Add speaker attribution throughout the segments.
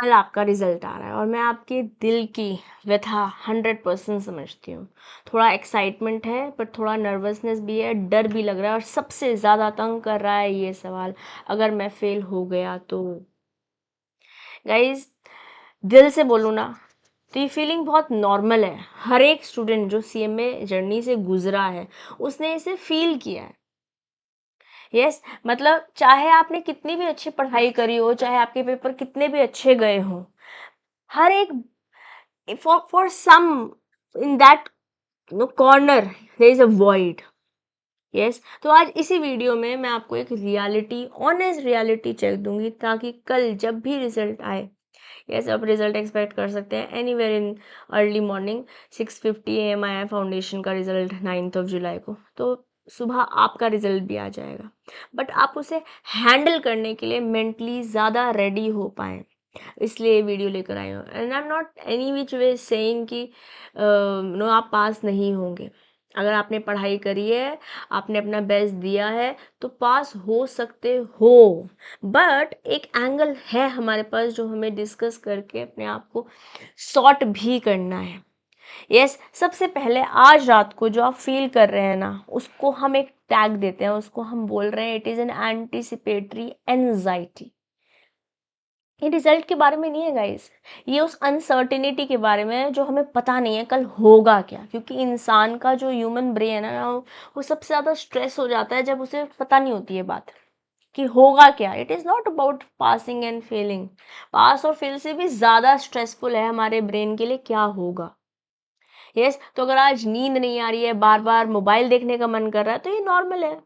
Speaker 1: कल आपका रिजल्ट आ रहा है और मैं आपके दिल की व्यथा 100% समझती हूँ। थोड़ा एक्साइटमेंट है पर थोड़ा नर्वसनेस भी है, डर भी लग रहा है और सबसे ज़्यादा तंग कर रहा है ये सवाल, अगर मैं फेल हो गया तो। गाइज, दिल से बोलूँ ना तो ये फीलिंग बहुत नॉर्मल है। हर एक स्टूडेंट जो सीएमए जर्नी से गुजरा है उसने इसे फील किया है। यस, मतलब चाहे आपने कितनी भी अच्छी पढ़ाई करी हो, चाहे आपके पेपर कितने भी अच्छे गए हों, हर एक for some in that corner there is a void. Yes, तो आज इसी वीडियो में मैं आपको एक रियलिटी, ऑनेस्ट रियलिटी चेक दूंगी ताकि कल जब भी रिजल्ट आए, यस, आप रिजल्ट एक्सपेक्ट कर सकते हैं anywhere in early morning. 6:50 AM आया है फाउंडेशन का रिजल्ट 9 जुलाई को, तो सुबह आपका रिजल्ट भी आ जाएगा। बट आप उसे हैंडल करने के लिए मेंटली ज़्यादा रेडी हो पाएँ, इसलिए ये वीडियो लेकर आई हूँ। And I am not any which way saying कि नो आप पास नहीं होंगे। अगर आपने पढ़ाई करी है, आपने अपना बेस्ट दिया है तो पास हो सकते हो। बट एक एंगल है हमारे पास जो हमें डिस्कस करके अपने आप को सॉर्ट भी करना है। यस, सबसे पहले आज रात को जो आप फील कर रहे हैं ना, उसको हम एक टैग देते हैं, उसको हम बोल रहे हैं it is an anticipatory anxiety. ये रिजल्ट के बारे में नहीं है गाइस, ये उस अनसर्टेनिटी के बारे में है जो हमें पता नहीं है कल होगा क्या। क्योंकि इंसान का जो ह्यूमन ब्रेन है ना, वो सबसे ज़्यादा स्ट्रेस हो जाता है जब उसे पता नहीं होती है बात कि होगा क्या। It is not about passing and failing. Pass और फेल से भी ज़्यादा स्ट्रेसफुल है हमारे ब्रेन के लिए क्या होगा। यस, तो अगर आज नींद नहीं आ रही है, बार बार मोबाइल देखने का मन कर रहा है, तो ये नॉर्मल है।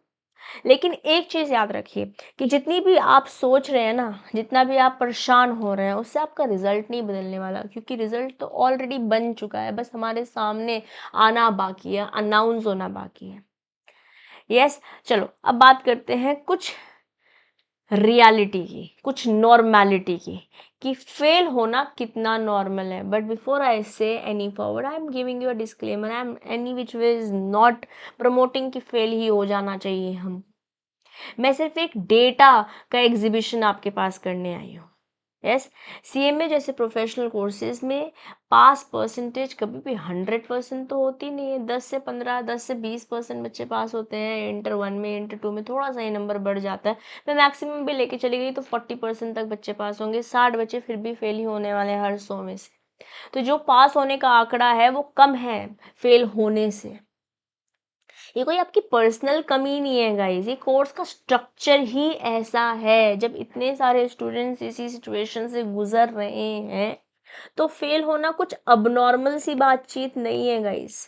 Speaker 1: लेकिन एक चीज़ याद रखिए कि जितनी भी आप सोच रहे हैं ना, जितना भी आप परेशान हो रहे हैं, उससे आपका रिजल्ट नहीं बदलने वाला। क्योंकि रिजल्ट तो ऑलरेडी बन चुका है, बस हमारे सामने आना बाकी है, अनाउंस होना बाकी है। यस, चलो अब बात करते हैं कुछ रियलिटी की, कुछ नॉर्मेलिटी की, कि फेल होना कितना नॉर्मल है। बट बिफोर आई से any forward, I am giving you a disclaimer, I am any which way is not promoting कि फेल ही हो जाना चाहिए हम। मैं सिर्फ एक डेटा का एग्जीबिशन आपके पास करने आई हूँ। यस, सीएमए जैसे प्रोफेशनल कोर्सेज में पास परसेंटेज कभी भी 100% तो होती नहीं है। 10 से 15, 10 से 20% बच्चे पास होते हैं। इंटर 1 में, इंटर 2 में थोड़ा सा ही नंबर बढ़ जाता है। मैं मैक्सिमम भी लेके चली गई तो 40% तक बच्चे पास होंगे। 60 बच्चे फिर भी फेल ही होने वाले हैं हर 100 में से। तो जो पास होने का आंकड़ा है वो कम है फेल होने से। ये कोई आपकी पर्सनल कमी नहीं है गाइस, ये कोर्स का स्ट्रक्चर ही ऐसा है। जब इतने सारे स्टूडेंट्स इसी सिचुएशन से गुजर रहे हैं तो फेल होना कुछ अबनॉर्मल सी बातचीत नहीं है गाइस,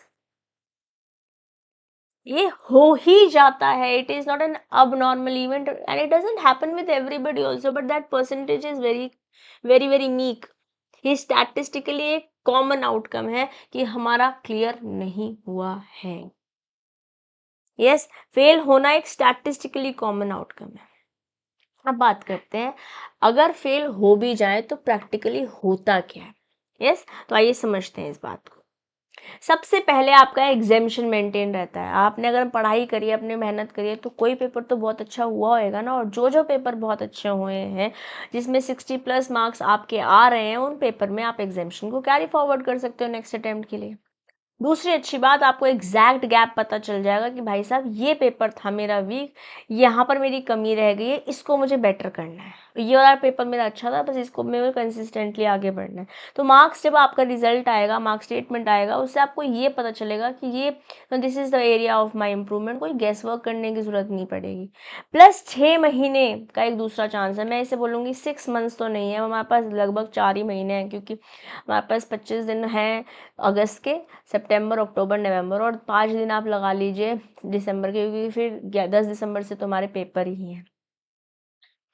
Speaker 1: ये हो ही जाता है। It is not an abnormal event and it doesn't happen with everybody also, but that percentage is very very very meek. ये स्टैटिस्टिकली एक कॉमन आउटकम है कि हमारा क्लियर नहीं हुआ है। यस, फेल होना एक स्टैटिस्टिकली कॉमन आउटकम है। अब बात करते हैं, अगर फेल हो भी जाए तो प्रैक्टिकली होता क्या है। यस, तो आइए समझते हैं इस बात को। सबसे पहले आपका एग्जामिशन मेंटेन रहता है। आपने अगर पढ़ाई करी है, अपने मेहनत करी है, तो कोई पेपर तो बहुत अच्छा हुआ होगा ना। और जो जो पेपर बहुत अच्छे हुए हैं, जिसमें 60+ मार्क्स आपके आ रहे हैं, उन पेपर में आप एग्जामिशन को कैरी फॉरवर्ड कर सकते हो नेक्स्ट अटेम्प्ट के लिए। दूसरी अच्छी बात, आपको एग्जैक्ट गैप पता चल जाएगा कि भाई साहब ये पेपर था मेरा वीक, यहाँ पर मेरी कमी रह गई है, इसको मुझे बेटर करना है। ये वाला पेपर मेरा अच्छा था, बस इसको मेरे कंसिस्टेंटली आगे बढ़ना है। तो मार्क्स, जब आपका रिजल्ट आएगा, मार्क्स स्टेटमेंट आएगा, उससे आपको ये पता चलेगा कि ये this is the area of my improvement. कोई गेस वर्क करने की जरूरत नहीं पड़ेगी। प्लस 6 महीने का एक दूसरा चांस है। मैं इसे बोलूँगी 6 मंथ्स तो नहीं है, हमारे पास लगभग 4 ही महीने हैं। क्योंकि हमारे पास 25 दिन हैं अगस्त के, सितंबर, अक्टूबर, नवंबर, और 5 दिन आप लगा लीजिए दिसंबर के, क्योंकि फिर 10 दिसंबर से तो हमारे पेपर ही हैं।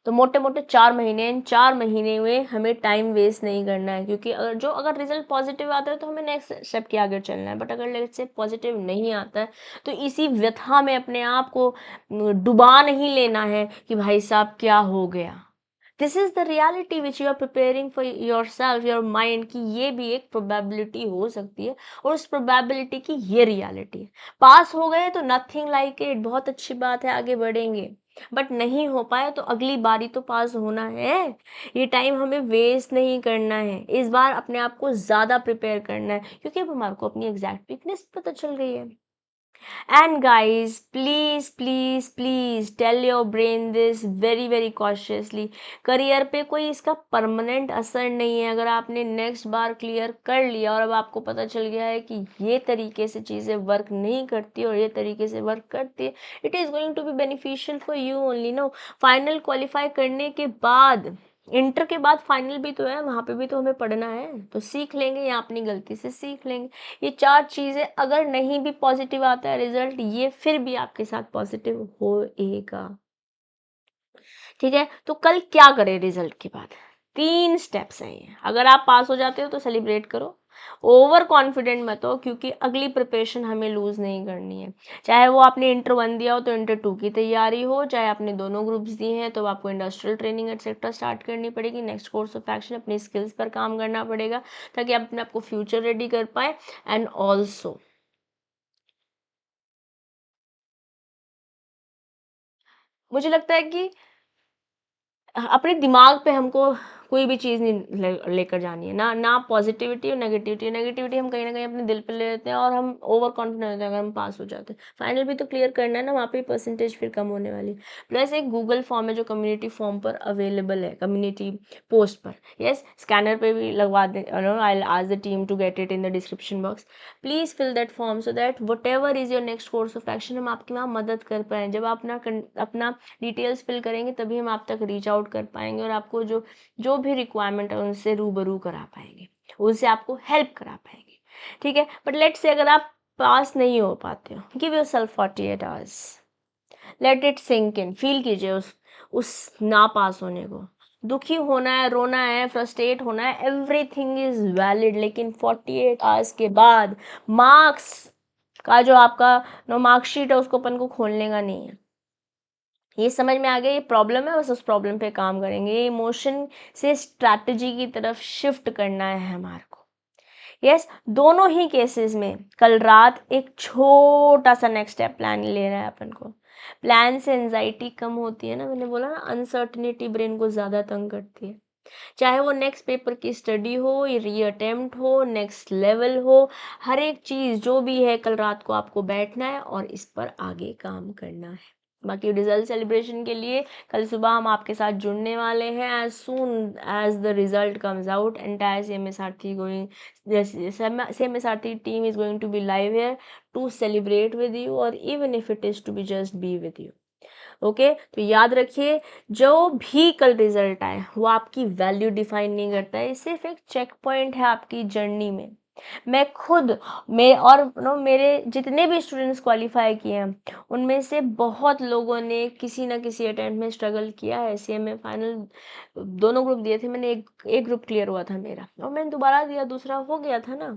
Speaker 1: तो मोटे मोटे 4 महीने, इन 4 महीने में हमें टाइम वेस्ट नहीं करना है। क्योंकि अगर रिजल्ट पॉजिटिव आता है तो हमें नेक्स्ट स्टेप के आगे चलना है। बट अगर लेट्स से पॉजिटिव नहीं आता है तो इसी व्यथा में अपने आप को डुबा नहीं लेना है कि भाई साहब क्या हो गया। This is the reality which you are preparing for yourself, your mind, कि ये भी एक प्रोबेबिलिटी हो सकती है और उस प्रोबेबिलिटी की ये रियलिटी है। पास हो गए तो नथिंग लाइक इट, बहुत अच्छी बात है, आगे बढ़ेंगे। बट नहीं हो पाया तो अगली बारी तो पास होना है। ये टाइम हमें वेस्ट नहीं करना है, इस बार अपने आप को ज़्यादा प्रिपेयर करना है, क्योंकि अब हमारे को अपनी एग्जैक्ट वीकनेस पता चल गई है। And guys, please, please, please tell your brain this very, very cautiously. Career पे कोई इसका परमानेंट असर नहीं है। अगर आपने नेक्स्ट बार क्लियर कर लिया और अब आपको पता चल गया है कि ये तरीके से चीज़ें वर्क नहीं करती और ये तरीके से वर्क करती है, it is going to be beneficial for you only. No, final qualify करने के बाद, इंटर के बाद फाइनल भी तो है, वहाँ पे भी तो हमें पढ़ना है, तो सीख लेंगे या अपनी गलती से सीख लेंगे। ये 4 चीज़ें अगर नहीं भी पॉजिटिव आता है रिजल्ट, ये फिर भी आपके साथ पॉजिटिव होएगा। ठीक है, तो कल क्या करें रिजल्ट के बाद? 3 स्टेप्स हैं ये। अगर आप पास हो जाते हो तो सेलिब्रेट करो, ओवर कॉन्फिडेंट मत हो, क्योंकि अगली प्रिपरेशन हमें लूज़ नहीं करनी है। चाहे वो आपने इंटर 1 दिया हो तो इंटर 2 की तैयारी हो, चाहे आपने दोनों ग्रुप्स दिए हैं तो आपको इंडस्ट्रियल ट्रेनिंग एक्सेट्रा स्टार्ट करनी पड़ेगी, नेक्स्ट कोर्स ऑफ एक्शन अपनी स्किल्स पर काम करना पड़ेगा, ताकि आप अपने आपको फ्यूचर रेडी कर पाए। एंड ऑल्सो मुझे लगता है कि अपने दिमाग पे हमको कोई भी चीज़ नहीं लेकर जानी है, ना ना पॉजिटिविटी और नेगेटिविटी। नेगेटिविटी हम कहीं ना कहीं अपने दिल पे ले लेते हैं और हम ओवर कॉन्फिडेंट होते हैं अगर हम पास हो जाते हैं। फाइनल भी तो क्लियर करना है ना, वहाँ पे परसेंटेज फिर कम होने वाली। प्लस एक गूगल फॉर्म है जो कम्युनिटी फॉर्म पर अवेलेबल है, कम्युनिटी पोस्ट पर। यस, स्कैनर पे भी लगवा दें, I ask the team to get it in the description box. Please fill that form so that whatever is your next course of action, हम आपकी वहाँ मदद कर पाएँ। जब आप अपना डिटेल्स फिल करेंगे तभी हम आप तक रीच आउट कर पाएंगे और आपको जो जो भी रिक्वायरमेंट है उनसे रूबरू करा पाएंगे, उनसे आपको हेल्प करा पाएंगे। ठीक है, बट लेट्स से अगर आप पास नहीं हो पाते हो, give yourself 48 hours, let it sink in, feel कीजिए उस ना पास होने को। दुखी होना है, रोना है, फ्रस्ट्रेट होना है, एवरीथिंग इज वैलिड, लेकिन 48 आवर्स के बाद मार्क्स का जो आपका नो मार्कशीट है उसको अपन को खोलने का नहीं है। ये समझ में आ गया, ये प्रॉब्लम है, बस उस प्रॉब्लम पे काम करेंगे। ये इमोशन से स्ट्रैटेजी की तरफ शिफ्ट करना है हमारे को। यस, दोनों ही केसेस में कल रात एक छोटा सा नेक्स्ट स्टेप प्लान लेना है अपन को। प्लान से एंजाइटी कम होती है ना, मैंने बोला ना, अनसर्टनिटी ब्रेन को ज़्यादा तंग करती है। चाहे वो नेक्स्ट पेपर की स्टडी हो, ये री अटेम्प्ट हो, नेक्स्ट लेवल हो, हर एक चीज़ जो भी है, कल रात को आपको बैठना है और इस पर आगे काम करना है। बाकी रिजल्ट सेलिब्रेशन के लिए कल सुबह हम आपके साथ जुड़ने वाले हैं। As soon as the result comes out, entire CMA Sarathy team is going to be live here to celebrate with you, और even if it is to be just be with you. Okay, तो याद रखिए, जो भी कल result आए वो आपकी वैल्यू डिफाइन नहीं करता है, ये सिर्फ एक चेक पॉइंट है आपकी जर्नी में। मैं खुद, मैं और मेरे जितने भी स्टूडेंट्स क्वालिफाई किए हैं उनमें से बहुत लोगों ने किसी ना किसी अटेम्प्ट में स्ट्रगल किया है। CMA फाइनल दोनों ग्रुप दिए थे मैंने, एक ग्रुप क्लियर हुआ था मेरा और मैंने दोबारा दिया, दूसरा हो गया था ना।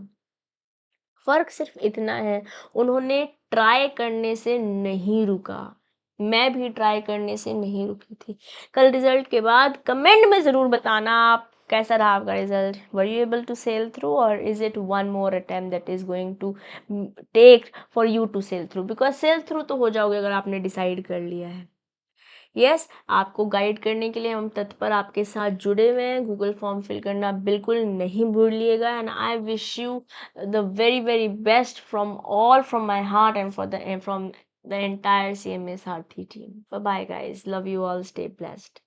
Speaker 1: फर्क सिर्फ इतना है, उन्होंने ट्राई करने से नहीं रुका, मैं भी ट्राई करने से नहीं रुकी थी। कल रिजल्ट के बाद कमेंट में ज़रूर बताना आप कैसा रहा आपका result, were you able to sail through or is it one more attempt that is going to take for you to sail through, because sail through तो हो जाओगे अगर आपने डिसाइड कर लिया है। यस, आपको गाइड करने के लिए हम तत्पर आपके साथ जुड़े हुए हैं। गूगल फॉर्म फिल करना बिल्कुल नहीं भूलिएगा, and I wish you the very very best from all, from my heart and from the entire CMA Sarthi team. Bye bye guys. Love you all. Stay blessed.